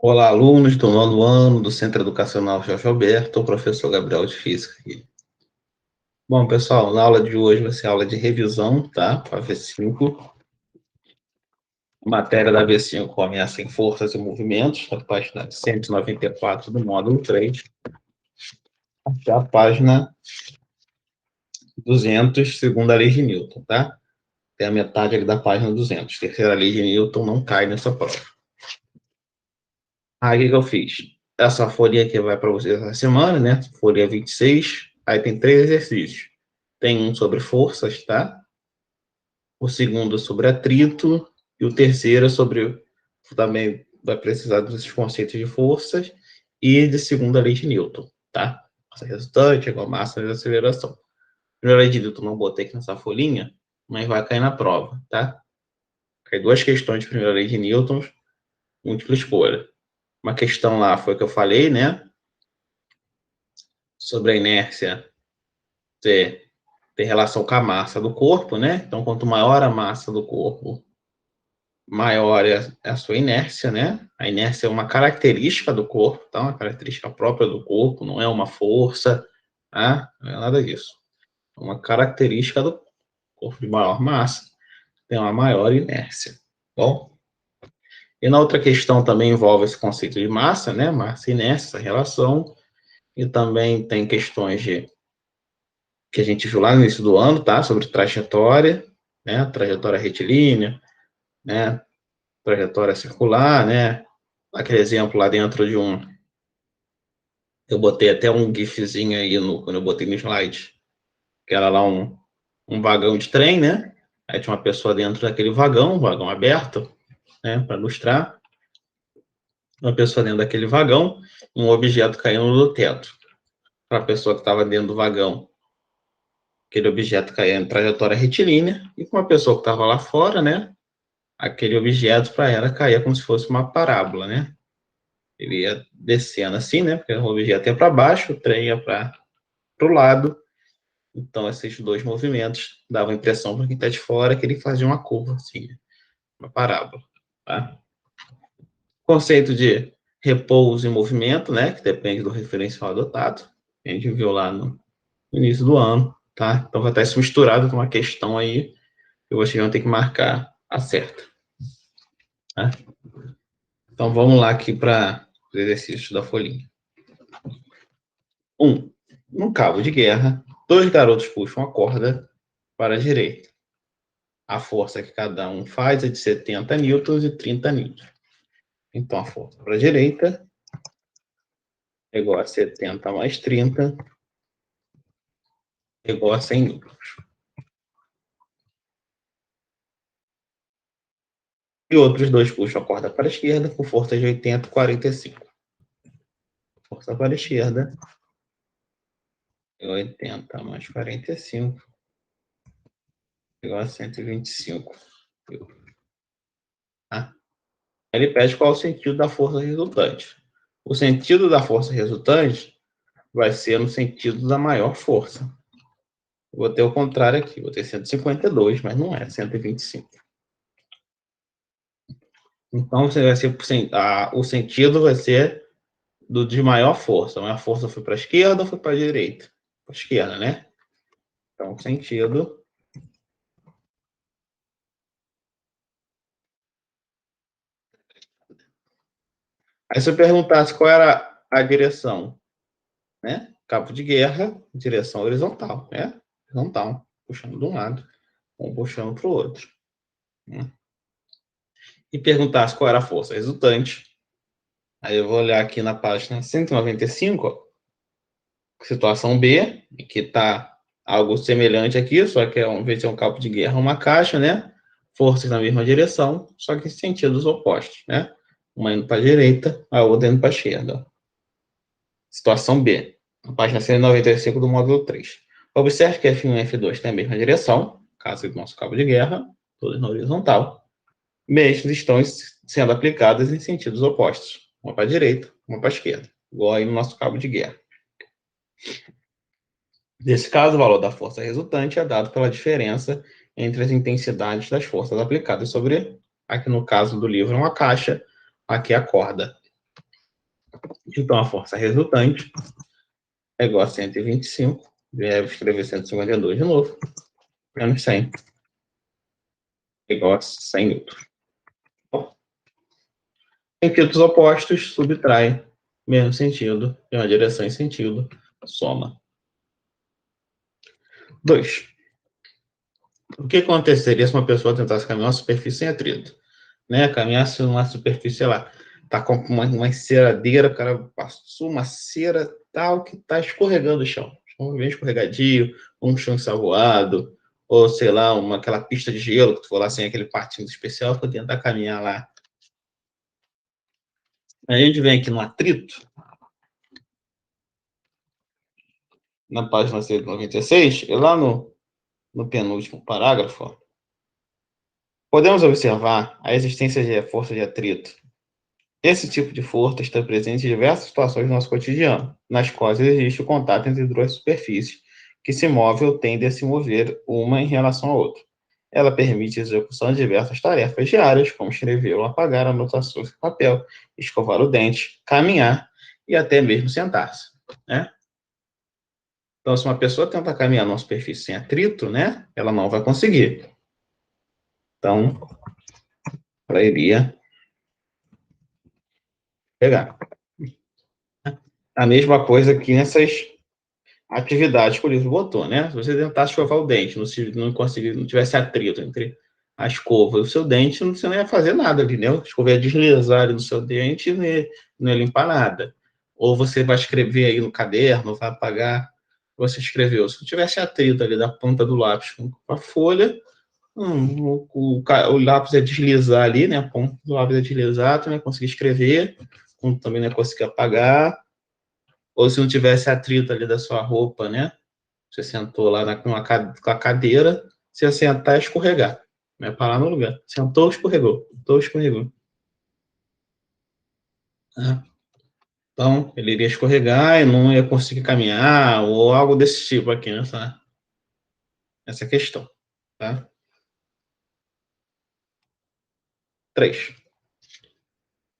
Olá, alunos do nono ano do Centro Educacional Jorge Alberto, o professor Gabriel de Física aqui. Bom, pessoal, na aula de hoje vai ser aula de revisão, tá? Para V5. A matéria da V5 começa em Forças e Movimentos, na página 194 do módulo 3, até a página 200, segunda lei de Newton, tá? Até a metade ali da página 200. Terceira lei de Newton não cai nessa prova. Aí, o que eu fiz? Essa folha aqui vai para vocês essa semana, né? Folha 26. Aí tem 3 exercícios. Tem um sobre forças, tá? O segundo sobre atrito. E o terceiro sobre... Também vai precisar dos conceitos de forças e de segunda lei de Newton, tá? Massa resultante igual massa de aceleração. Primeira lei de Newton não botei aqui nessa folhinha, mas vai cair na prova, tá? Cai 2 questões de primeira lei de Newton, múltipla escolha. Uma questão lá foi que eu falei, né? Sobre a inércia ter relação com a massa do corpo, né? Então, quanto maior a massa do corpo, maior é a sua inércia, né? A inércia é uma característica do corpo, tá? Uma característica própria do corpo, não é uma força, tá? Não é nada disso. É uma característica do corpo de maior massa, tem uma maior inércia, bom? E na outra questão também envolve esse conceito de massa, né? Massa e inércia, essa relação, e também tem questões que a gente viu lá no início do ano, tá? Sobre trajetória, né? Trajetória retilínea, né? Trajetória circular, né? Aquele exemplo lá dentro de um... Eu botei até um gifzinho aí quando eu botei no slide, que era lá um vagão de trem, né? Aí tinha uma pessoa dentro daquele vagão, um vagão aberto, né? Para ilustrar. Uma pessoa dentro daquele vagão, um objeto caindo do teto. Para a pessoa que estava dentro do vagão, aquele objeto caía em trajetória retilínea, e com uma pessoa que estava lá fora, né? Aquele objeto para ela caía como se fosse uma parábola, né? Ele ia descendo assim, né? Porque o objeto ia para baixo, o trem ia para o lado. Então, esses dois movimentos davam a impressão para quem está de fora que ele fazia uma curva, assim, uma parábola, tá? Conceito de repouso e movimento, né? Que depende do referencial adotado. A gente viu lá no início do ano, tá? Então, vai estar isso misturado com uma questão aí que vocês vão ter que marcar a certa, tá? Então, vamos lá aqui para os exercícios da folhinha. 1. Num cabo de guerra, 2 garotos puxam a corda para a direita. A força que cada um faz é de 70 newtons e 30 newtons. Então, a força para a direita é igual a 70 mais 30, é igual a 100 newtons. E outros dois puxam a corda para a esquerda com força de 80 e 45. Força para a esquerda é 80 mais 45, igual a 125. Tá? Ele pede qual é o sentido da força resultante. O sentido da força resultante vai ser no sentido da maior força. Vou ter o contrário aqui, vou ter 152, mas não é 125. Então, você vai ser, o sentido vai ser do de maior força. A maior força foi para a esquerda ou foi para a direita? Para a esquerda, né? Então, o sentido... Aí, se eu perguntasse qual era a direção, né? Cabo de guerra, direção horizontal, né? Horizontal, puxando de um lado, ou puxando para o outro. Né? E perguntasse qual era a força resultante. Aí eu vou olhar aqui na página 195, ó, situação B, que está algo semelhante aqui, só que ao invés de ser um cabo de guerra, uma caixa, né? Forças na mesma direção, só que em sentidos opostos, né? Uma indo para a direita, a outra indo para a esquerda. Situação B, na página 195 do módulo 3. Observe que F1 e F2 têm a mesma direção, caso do nosso cabo de guerra, todos na horizontal, mesmo estão sendo aplicadas em sentidos opostos, uma para a direita, uma para a esquerda, igual aí no nosso cabo de guerra. Nesse caso, o valor da força resultante é dado pela diferença entre as intensidades das forças aplicadas sobre, aqui no caso do livro, uma caixa, aqui a corda. Então, a força resultante é igual a 125, vou escrever 152 de novo, menos 100, é igual a 100 newtons. Sentidos opostos, subtrai, mesmo sentido, em uma direção em sentido, soma. 2. O que aconteceria se uma pessoa tentasse caminhar uma superfície sem atrito? Né? Caminhasse numa superfície, sei lá, tá com uma enceradeira, o cara passou uma cera tal que tá escorregando o chão. Um bem escorregadio, um chão ensaboado, ou sei lá, aquela pista de gelo que tu for lá sem aquele patinho especial para tentar caminhar lá. A gente vem aqui no atrito, na página 196, e lá no penúltimo parágrafo, podemos observar a existência de força de atrito. Esse tipo de força está presente em diversas situações do nosso cotidiano, nas quais existe o contato entre duas superfícies que se movem ou tendem a se mover uma em relação à outra. Ela permite a execução de diversas tarefas diárias, como escrever ou apagar anotações em papel, escovar o dente, caminhar e até mesmo sentar-se, né? Então, se uma pessoa tenta caminhar numa superfície sem atrito, né, ela não vai conseguir. Então, ela iria pegar. A mesma coisa que nessas atividades que o livro botou, né? Se você tentasse escovar o dente, não tivesse atrito entre a escova e o seu dente, você não ia fazer nada, entendeu? A escova ia deslizar ali no seu dente e não ia limpar nada. Ou você vai escrever aí no caderno, vai apagar, você escreveu. Se não tivesse atrito ali da ponta do lápis com a folha, o lápis ia deslizar ali, né? A ponta do lápis ia deslizar, tu não ia conseguir escrever, também não ia conseguir apagar. Ou se não tivesse atrito ali da sua roupa, né? Você sentou lá com a cadeira, você ia sentar e escorregar. Não ia parar no lugar. Sentou, escorregou. Sentou, escorregou. Então, ele iria escorregar e não ia conseguir caminhar, ou algo desse tipo aqui nessa questão. Tá? 3.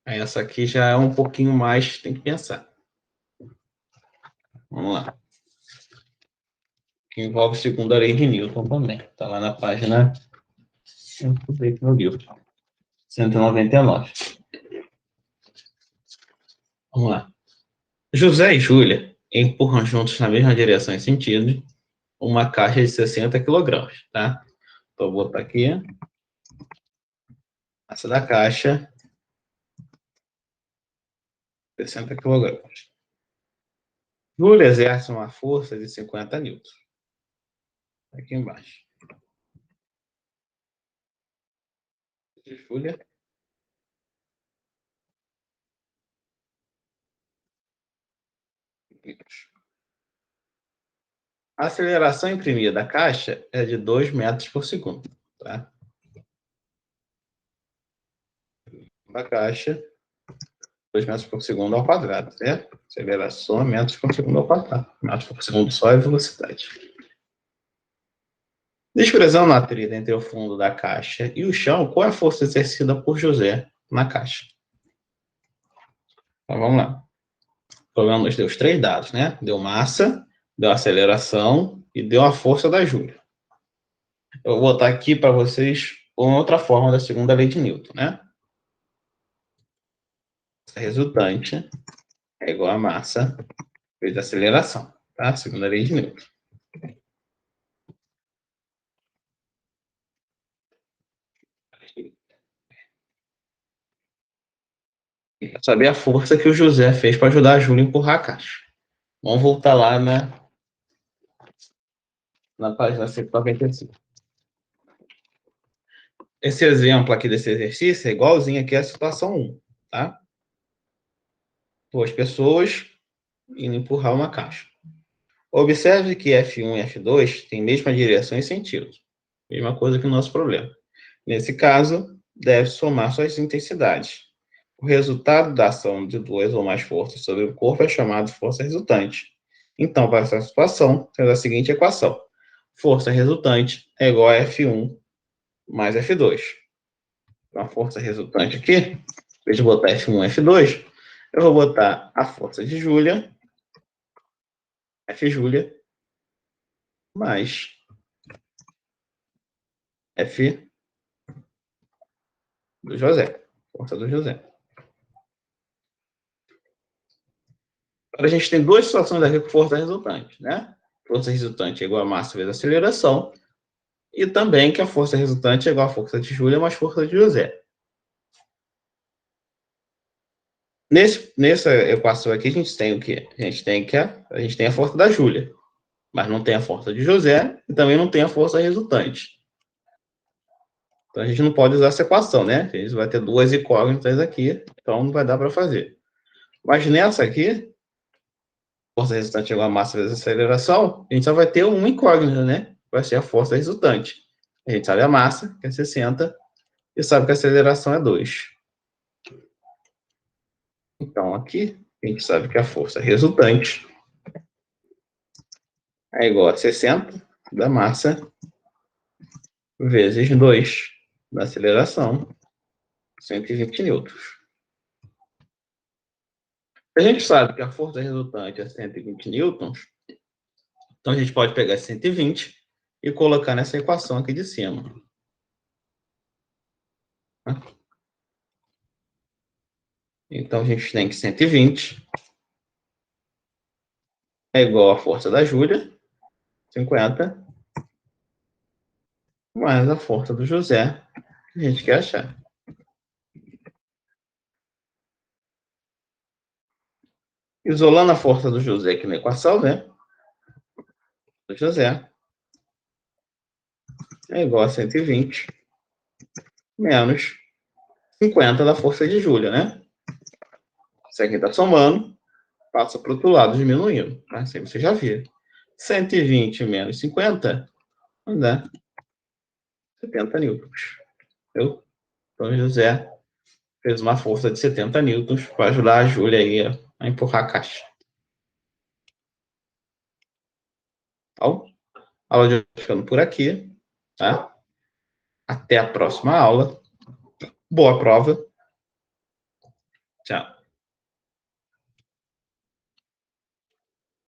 Aí essa aqui já é um pouquinho mais, tem que pensar. Vamos lá. Que envolve segunda lei de Newton também. Está lá na página, no livro, 199. Vamos lá. José e Júlia empurram juntos na mesma direção em sentido uma caixa de 60 quilogramas, tá? Então, vou botar aqui, essa da caixa, 60 quilogramas. Júlia exerce uma força de 50 newtons. Aqui embaixo. Júlia. A aceleração imprimida da caixa é de 2 metros por segundo, tá? Da caixa, 2 metros por segundo ao quadrado, certo? Aceleração metros por segundo ao quadrado. Metros por segundo só é velocidade. Desprezando a atrito entre o fundo da caixa e o chão, qual é a força exercida por José na caixa? Então, vamos lá. O problema nos deu os 3 dados, né? Deu massa, deu aceleração e deu a força da Júlia. Eu vou botar aqui para vocês uma outra forma da segunda lei de Newton, né? A resultante é igual a massa vezes a aceleração, tá? Segunda lei de Newton. Saber a força que o José fez para ajudar a Júlia a empurrar a caixa. Vamos voltar lá na página 195. Esse exemplo aqui desse exercício é igualzinho aqui à situação 1, tá? 2 pessoas indo empurrar uma caixa. Observe que F1 e F2 têm mesma direção e sentido. Mesma coisa que o nosso problema. Nesse caso, deve somar suas intensidades. O resultado da ação de 2 ou mais forças sobre o corpo é chamado de força resultante. Então, para essa situação, temos a seguinte equação. Força resultante é igual a F1 mais F2. Então, a força resultante aqui, em vez de botar F1 e F2, Eu vou botar a força de Júlia, F Júlia, mais F do José, força do José. Agora a gente tem duas situações aqui com força resultante, né? Força resultante é igual a massa vezes a aceleração, e também que a força resultante é igual a força de Júlia mais força de José. Nessa equação aqui, a gente tem o quê? A gente tem a força da Júlia, mas não tem a força de José e também não tem a força resultante. Então, a gente não pode usar essa equação, né? A gente vai ter duas incógnitas aqui, então não vai dar para fazer. Mas nessa aqui, força resultante igual a massa vezes a aceleração, a gente só vai ter uma incógnita, né? Vai ser a força resultante. A gente sabe a massa, que é 60, e sabe que a aceleração é 2. Então, aqui, a gente sabe que a força resultante é igual a 60 da massa vezes 2 da aceleração, 120 newtons. A gente sabe que a força resultante é 120 newtons, então a gente pode pegar 120 e colocar nessa equação aqui de cima. Então a gente tem que 120 é igual à força da Júlia, 50, mais a força do José, que a gente quer achar. Isolando a força do José aqui na equação, né? Do José é igual a 120 menos 50 da força de Júlia, né? Isso aqui está somando, passa para o outro lado, diminuindo. Né? Assim você já viu. 120 menos 50 dá 70 newtons. Entendeu? Então, José fez uma força de 70 newtons para ajudar a Júlia aí a empurrar a caixa. Então, a aula de hoje ficando por aqui. Tá? Até a próxima aula. Boa prova. Tchau.